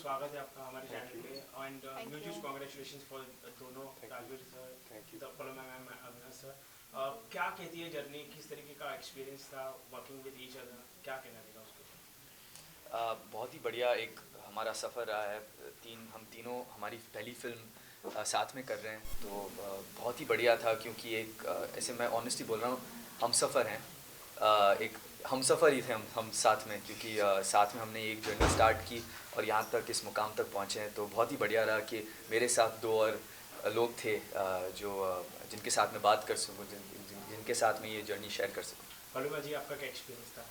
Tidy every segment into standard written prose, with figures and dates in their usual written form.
स्वागत है आपका हमारे चैनल पे and Thank huge you. Congratulations for Dono Rajveer sir thank you. तपलो मैम अविनाश सर। क्या कहती है जर्नी, किस तरीके का एक्सपीरियंस था वर्किंग विद ईच अदर, क्या कहना रहेगा उसके? बहुत ही बढ़िया एक हमारा सफ़र रहा है। हम तीनों हमारी पहली फिल्म साथ में कर रहे हैं, तो बहुत ही बढ़िया था क्योंकि एक ऐसे मैं ऑनेस्टली बोल रहा हूँ, हम सफ़र हैं। एक हम सफ़र ही थे हम साथ में, क्योंकि साथ में हमने एक जर्नी स्टार्ट की और यहाँ तक इस मुकाम तक पहुँचे हैं। तो बहुत ही बढ़िया रहा कि मेरे साथ दो और लोग थे जो जिनके साथ मैं बात कर सकूँ, जिनके साथ में ये जर्नी शेयर कर सकूँ। पलुमा जी, आपका क्या एक्सपीरियंस था?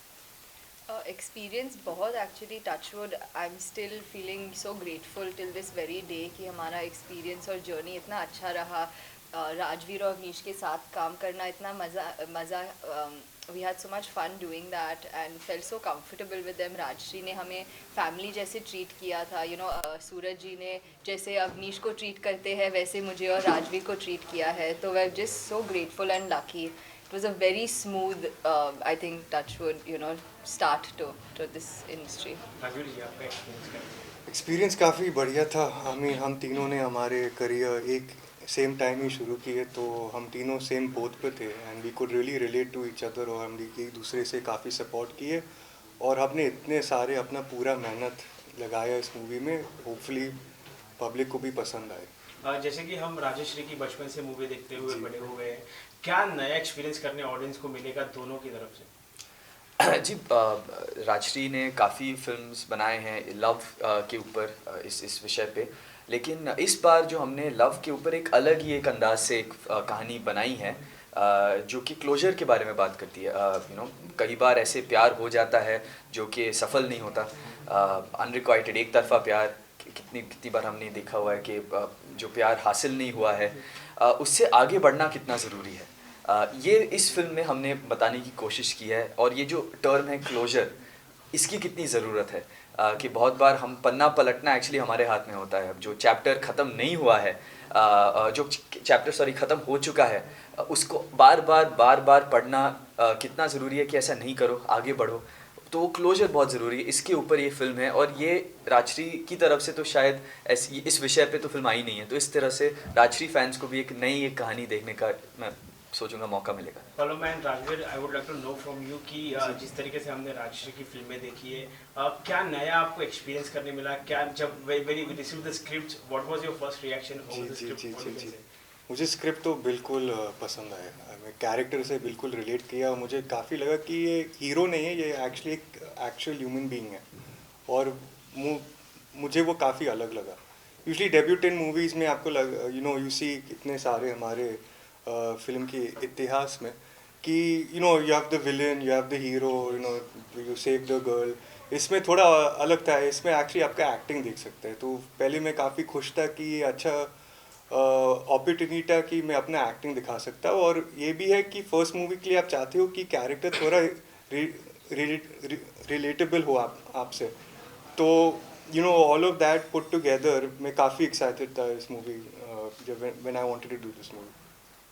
एक्सपीरियंस बहुत actually touchwood I am still feeling so grateful till this very day कि हमारा एक्सपीरियंस और जर्नी इतना अच्छा रहा। राजवीर और अवनीश के साथ काम करना इतना मज़ा we had so much fun doing that and felt so comfortable with them. Rajshri ने हमें फैमिली जैसे ट्रीट किया था, सूरज जी ने जैसे अवनीश को ट्रीट करते हैं वैसे मुझे और राजवीर को ट्रीट किया है। तो we are just so grateful and lucky. It was a very smooth, I think, touchwood, start to this industry. Rajveer ji, आपका एक्सपीरियंस क्या है? एक्सपीरियंस काफ़ी बढ़िया था। हम तीनों ने हमारे करियर एक सेम टाइम ही शुरू किए, तो हम तीनों सेम पोथ पे थे and we could really relate to each other, और हम एक दूसरे से काफ़ी सपोर्ट किए और हमने इतने सारे अपना पूरा मेहनत लगाया इस मूवी में। होपफुली पब्लिक को भी पसंद आए। जैसे कि हम राजश्री की बचपन से मूवी देखते हुए जी। बड़े हुए हैं, क्या नया एक्सपीरियंस करने ऑडियंस को मिलेगा दोनों की तरफ से? जी, राजश्री ने काफ़ी फिल्म्स बनाए हैं लव के ऊपर, इस विषय पे। लेकिन इस बार जो हमने लव के ऊपर एक अलग ही एक अंदाज से एक कहानी बनाई है, जो कि क्लोजर के बारे में बात करती है। कई बार ऐसे प्यार हो जाता है जो कि सफल नहीं होता, अनरिक्वाइटेड एक तरफा प्यार। कितनी बार हमने देखा हुआ है कि जो प्यार हासिल नहीं हुआ है, उससे आगे बढ़ना कितना ज़रूरी है। ये इस फिल्म में हमने बताने की कोशिश की है। और ये जो टर्म है क्लोजर, इसकी कितनी ज़रूरत है, कि बहुत बार हम पन्ना पलटना एक्चुअली हमारे हाथ में होता है। अब जो चैप्टर ख़त्म नहीं हुआ है, जो चैप्टर ख़त्म हो चुका है, उसको बार बार पढ़ना कितना ज़रूरी है कि ऐसा नहीं करो, आगे बढ़ो। तो वो क्लोजर बहुत ज़रूरी है। इसके ऊपर ये फिल्म है, और ये राजश्री की तरफ से तो शायद ऐसी इस विषय पे तो फिल्म आई नहीं है, तो इस तरह से राजश्री फैंस को भी एक नई एक कहानी देखने का मैं सोचूंगा मौका मिलेगा। Paloma and Rajveer, I would like to know from you कि जिस तरीके से हमने राजश्री की फिल्में देखी है, क्या नया आपको एक्सपीरियंस करने मिला? क्या जब when you receive the script, what was your first reaction जी ओवर द जी जी जी स्क्रिप्ट? जी मुझे स्क्रिप्ट तो बिल्कुल पसंद आया। मैं कैरेक्टर से बिल्कुल रिलेट किया और मुझे काफ़ी लगा कि ये हीरो नहीं है, ये एक्चुअली एक एक्चुअल ह्यूमन बीइंग है। और मुझे वो काफ़ी अलग लगा। यूजली डेब्यूटेंट मूवीज़ में आपको यू सी इतने सारे हमारे फिल्म के इतिहास में कि you have the villain, you have the hero, you save the girl. इसमें थोड़ा अलग था, इसमें एक्चुअली आपका एक्टिंग देख सकते हैं। तो पहले मैं काफ़ी खुश था कि ये अच्छा अपॉर्चुनिटी था कि मैं अपना एक्टिंग दिखा सकता हूँ। और ये भी है कि फर्स्ट मूवी के लिए आप चाहते हो कि कैरेक्टर थोड़ा रिलेटेबल हो आपसे। तो all of that put together मैं काफ़ी एक्साइटेड था इस मूवी जब when I wanted to do this movie.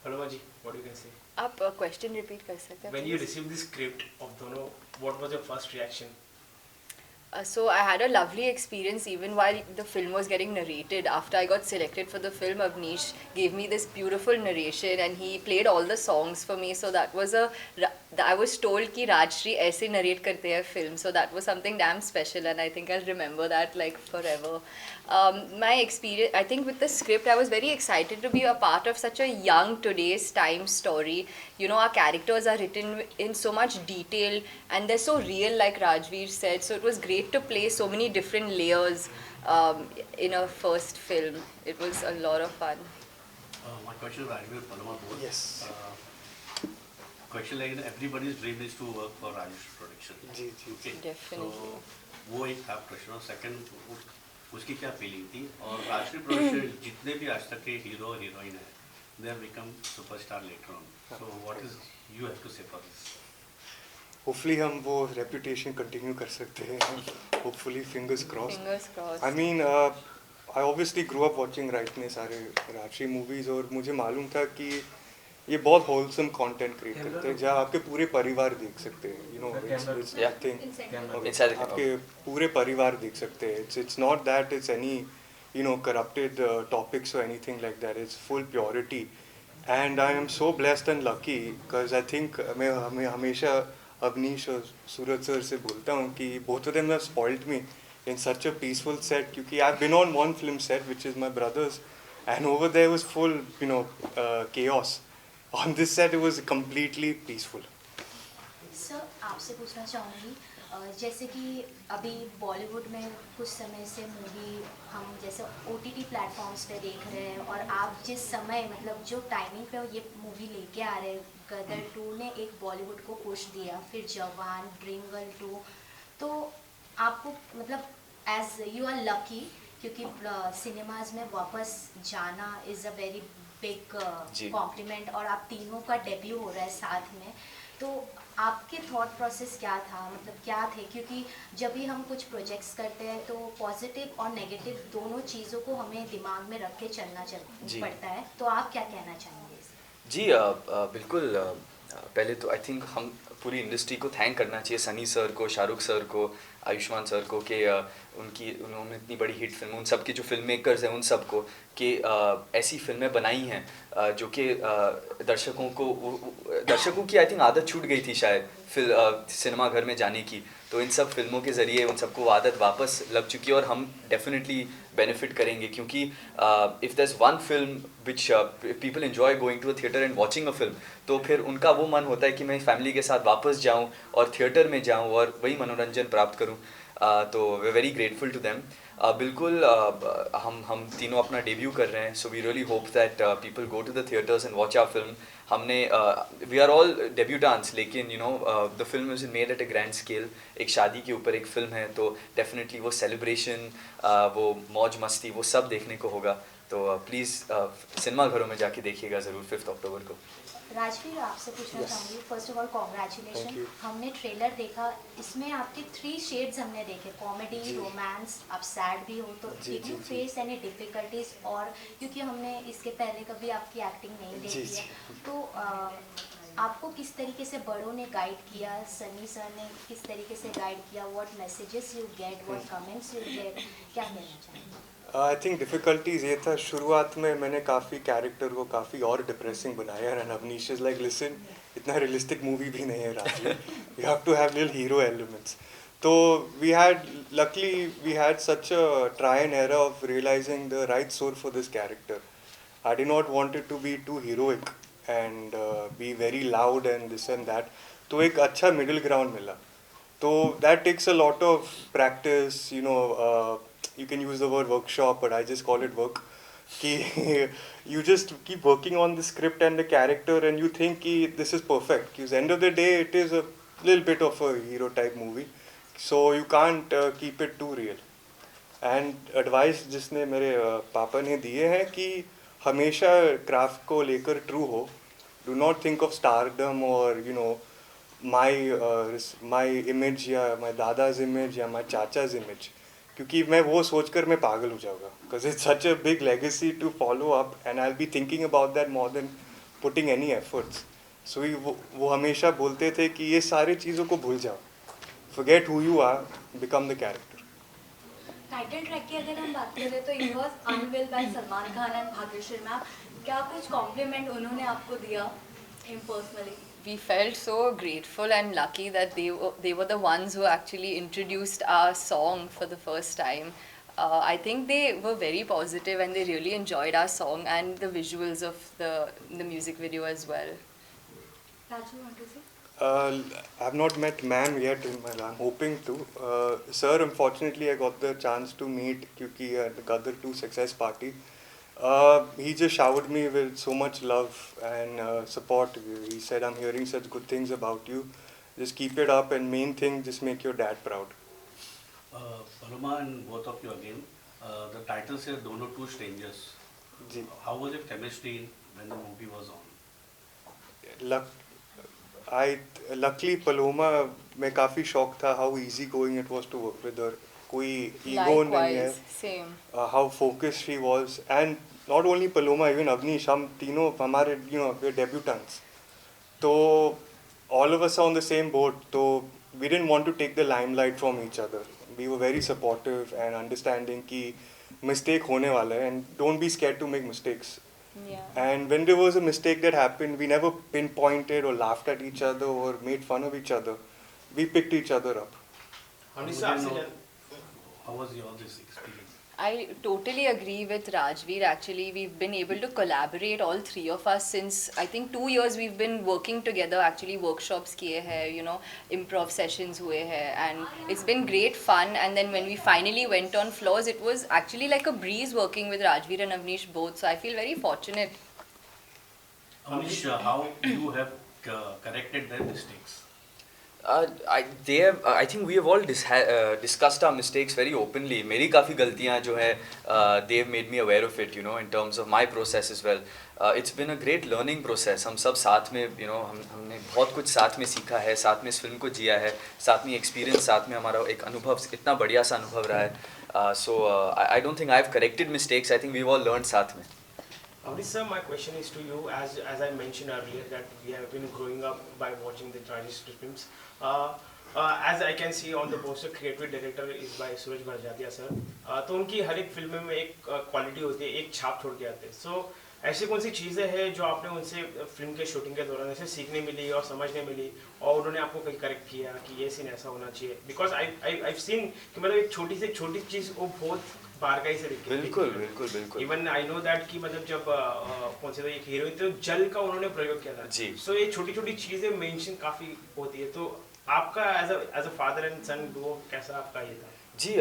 Paloma ji, what you can say? आप क्वेश्चन रिपीट कर सकते हैं when you please? Receive the script of Dono, what was your first reaction? So I had a lovely experience even while the film was getting narrated. After I got selected for the film, Avnish gave me this beautiful narration and he played all the songs for me. So that was I was told कि राजश्री ऐसे narrate करते हैं film. So that was something damn special and I think I'll remember that like forever. My experience, I think with the script, I was very excited to be a part of such a young today's time story. Our characters are written in so much detail and they're so real, like Rajveer said. So it was great to play so many different layers in a first film. It was a lot of fun. My question is Rajveer, Paloma both. Yes. Question like everybody's dream is to work for Rajesh Production. Ji ji Okay. Definitely. So वो एक था प्रश्न। और second, उसकी क्या feeling थी? और Rajshree production जितने भी आज तक के हीरो और हीरोइन है, they have become superstar later on. So what is you have to say for this? Hopefully हम वो रेपुटेशन कंटिन्यू कर सकते हैं। Hopefully fingers cross. Fingers crossed. I mean I obviously grow up watching इतने सारे Rajshree movies, और मुझे मालूम था कि ये बहुत होलसम कंटेंट क्रिएट करते हैं जहाँ आपके पूरे परिवार देख सकते हैं, you know, it's Yeah. Thing Inside the आपके पूरे परिवार देख सकते हैं. It's not that it's any, you know, corrupted topics or anything like that. It's full purity, and I am so blessed and lucky because I think मैं हमें हमेशा अवनीश और सूरज सर से बोलता हूँ कि both of them have spoiled me in such a peaceful set, क्योंकि I've been on one film set which is my brother's, and over there was full, you know, chaos. On this set it was completely peaceful. Sir आपसे पूछना चाहूँगी जैसे कि अभी बॉलीवुड में कुछ समय से मूवी हम जैसे OTT प्लेटफॉर्म्स पे देख रहे हैं, और आप जिस समय मतलब जो टाइमिंग पे ये मूवी लेके आ रहे हैं, गदर 2 ने एक बॉलीवुड को पुश दिया, फिर जवान, ड्रीम गर्ल 2, तो आपको मतलब एज यू आर लकी क्योंकि सिनेमाज में वापस जाना is a very big complement, और आप तीनों का डेब्यू हो रहा है साथ में, तो आपके थॉट प्रोसेस क्या था, मतलब क्या थे, क्योंकि जब भी हम कुछ प्रोजेक्ट्स करते हैं तो पॉजिटिव और नेगेटिव दोनों चीज़ों को हमें दिमाग में रख के चलना पड़ता है, तो आप क्या कहना चाहेंगे? जी बिल्कुल पहले तो आई थिंक हम पूरी इंडस्ट्री को थैंक करना चाहिए, सनी सर को, शाहरुख सर को, आयुष्मान सर को, कि उन्होंने इतनी बड़ी हिट फिल्म, उन सब के जो फिल्म मेकर्स हैं उन सब को, कि ऐसी फिल्में बनाई हैं जो कि दर्शकों की आई थिंक आदत छूट गई थी शायद सिनेमा घर में जाने की, तो इन सब फिल्मों के ज़रिए उन सबको वो आदत वापस लग चुकी है, और हम डेफिनेटली बेनिफिट करेंगे, क्योंकि if there is one film which people enjoy going to a theatre and watching a film, तो फिर उनका वो मन होता है कि मैं फैमिली के साथ वापस जाऊं और थिएटर में जाऊं और वही मनोरंजन प्राप्त करूं, तो we very grateful to them. बिल्कुल हम तीनों अपना डेब्यू कर रहे हैं, so we really hope that people go to the theatres and watch our film. हमने वी आर ऑल डेब्यूटांट्स, लेकिन you know the film is made at a grand scale. एक शादी के ऊपर एक फिल्म है, तो डेफिनेटली वो सेलिब्रेशन, वो मौज मस्ती, वो सब देखने को होगा, तो प्लीज़ सिनेमा घरों में जाके देखिएगा ज़रूर 5 अक्टूबर को. राजवीर आपसे पूछना चाहूँगी, फर्स्ट ऑफ ऑल कॉन्ग्रेचुलेशन. हमने ट्रेलर देखा, इसमें आपके 3 शेड्स हमने देखे, कॉमेडी, रोमांस, आप सैड भी हो, तो did you face any difficulties? और क्योंकि हमने इसके पहले कभी आपकी एक्टिंग नहीं देखी है, तो आपको किस तरीके से बड़ों ने गाइड किया, सनी सर ने किस तरीके से गाइड किया, what messages you get, what comments you get, क्या कहना चाहेंगे? आई थिंक डिफ़िकल्टीज ये था, शुरुआत में मैंने काफ़ी कैरेक्टर को काफ़ी और डिप्रेसिंग बनाया, and Avnish is like listen, इतना रियलिस्टिक मूवी भी नहीं है Raju, you have to have little hero elements. तो we had luckily we had such a trial and error of realising the right soul for this character. I did not wanted to be too heroic and be very loud and this and that, तो एक अच्छा middle ground मिला. तो that takes a lot of practice, you know, you can use the word workshop, but I just call it work. Ki you just keep working on the script and the character, and you think ki this is perfect. Because end of the day, it is a little bit of a hero type movie, so you can't keep it too real. And advice जिसने मेरे पापा ने दिए हैं कि हमेशा craft को लेकर ट्रू हो. Do not think of stardom or you know my image या my दादा's image या my चाचा's image. क्योंकि मैं वो सोचकर मैं पागल हो जाऊँगा, because it's such a big legacy to follow up, and I will be thinking about that more than putting any efforts. So वो हमेशा बोलते थे कि ये सारी चीज़ों को भूल जाओ, forget who you are, become the character. Title track की अगर हम बात करें तो it was unveil by Salman Khan and Bhagyashree ma'am, क्या कुछ कॉम्प्लीमेंट उन्होंने आपको दिया personally? We felt so grateful and lucky that they were the ones who actually introduced our song for the first time. I think they were very positive and they really enjoyed our song and the visuals of the music video as well. Raju, want to say? I've not met ma'am yet in my life. I'm hoping to. Sir, unfortunately, I got the chance to meet क्योंकि at the Gadar 2 success party. He just showered me with so much love and support. He said, I'm hearing such good things about you. Just keep it up, and main thing, just make your dad proud. Paloma and both of you again, the title says Dono Two Strangers. जी. How was your chemistry when the movie was on? Luckily Paloma, मैं काफ़ी shocked था how easy going it was to work with her. कोई ego नहीं है. Likewise, same. How focused she was, and not only Paloma, even Avnish, हम तीनों हमारे we're debutants, तो all of us are on the same boat, तो we didn't want to take the limelight from each other. We were very supportive and understanding कि mistake होने वाला है, and don't be scared to make mistakes. Yeah. And when there was a mistake that happened, we never pinpointed or laughed at each other or made fun of each other. We picked each other up. Avnish sir आपसे How was your this experience? I totally agree with Rajveer. Actually, we've been able to collaborate, all three of us, since I think 2 years we've been working together. Actually, workshops kiye hai, improv sessions हुए हैं, and it's been great fun. And then when we finally went on floors, it was actually like a breeze working with Rajveer and Avnish both. So I feel very fortunate. Avnish, how you have corrected their mistakes? I think we have all discussed our mistakes very openly. मेरी काफ़ी गलतियाँ जो है they have made me aware of it, in terms of my process as well. It's been a great learning process. हम सब साथ में हमने बहुत कुछ साथ में सीखा है, साथ में इस फिल्म को जिया है, साथ में एक्सपीरियंस, साथ में हमारा एक अनुभव, इतना बढ़िया सा अनुभव रहा है. So I don't think I've corrected mistakes. I think we've all learned साथ में. Avnish sir, my question is to you. As I mentioned earlier, that we have been growing up by watching the Rajesh films. As I can see on the poster, creative director is by Suraj Bharjatiya sir. तो उनकी हर एक film में एक quality होती है, एक छाप छोड़ के आते हैं. So ऐसी कौन सी चीज़ें हैं जो आपने उनसे फिल्म के शूटिंग के दौरान ऐसे सीखने मिली और समझने मिली, और उन्होंने आपको कहीं करेक्ट किया कि ये सीन ऐसा होना चाहिए? बिकॉज आई सीन कि मतलब एक छोटी से छोटी चीज़ वो बहुत बारकाई से दिखती है. बिल्कुल. इवन आई नो दैट कि मतलब जब कौन से तो एक हीरोइन तो जल का उन्होंने प्रयोग किया था जी. सो ये छोटी छोटी चीजें मेंशन काफी होती है. तो आपका as a father and son duo कैसा आपका ये था? जी,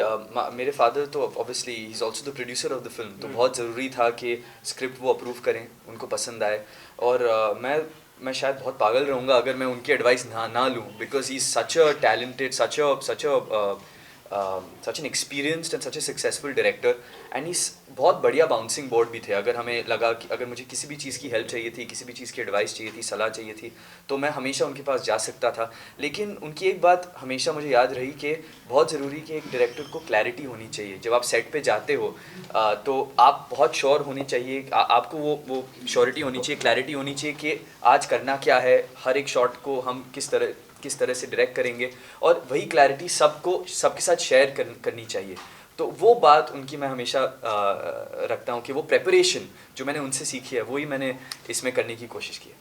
मेरे फादर तो obviously he is also the producer of the film, तो बहुत ज़रूरी था कि स्क्रिप्ट वो अप्रूव करें, उनको पसंद आए. और मैं शायद बहुत पागल रहूँगा अगर मैं उनकी एडवाइस ना लूँ, because he is such a talented, such an experienced and such a successful director, and he's बहुत बढ़िया बाउंसिंग बोर्ड भी थे. अगर हमें लगा कि अगर मुझे किसी भी चीज़ की हेल्प चाहिए थी, किसी भी चीज़ की एडवाइस चाहिए थी, सलाह चाहिए थी, तो मैं हमेशा उनके पास जा सकता था. लेकिन उनकी एक बात हमेशा मुझे याद रही कि बहुत ज़रूरी कि एक डायरेक्टर को क्लैरिटी होनी चाहिए. जब आप सेट पे जाते हो तो आप बहुत श्योर होनी चाहिए, आपको वो श्योरिटी होनी चाहिए, क्लैरिटी होनी चाहिए कि आज करना क्या है, हर एक शॉट को हम किस तरह से डायरेक्ट करेंगे, और वही क्लैरिटी सबके साथ शेयर करनी चाहिए. तो वो बात उनकी मैं हमेशा रखता हूँ कि वो प्रेपरेशन जो मैंने उनसे सीखी है वही मैंने इसमें करने की कोशिश की है.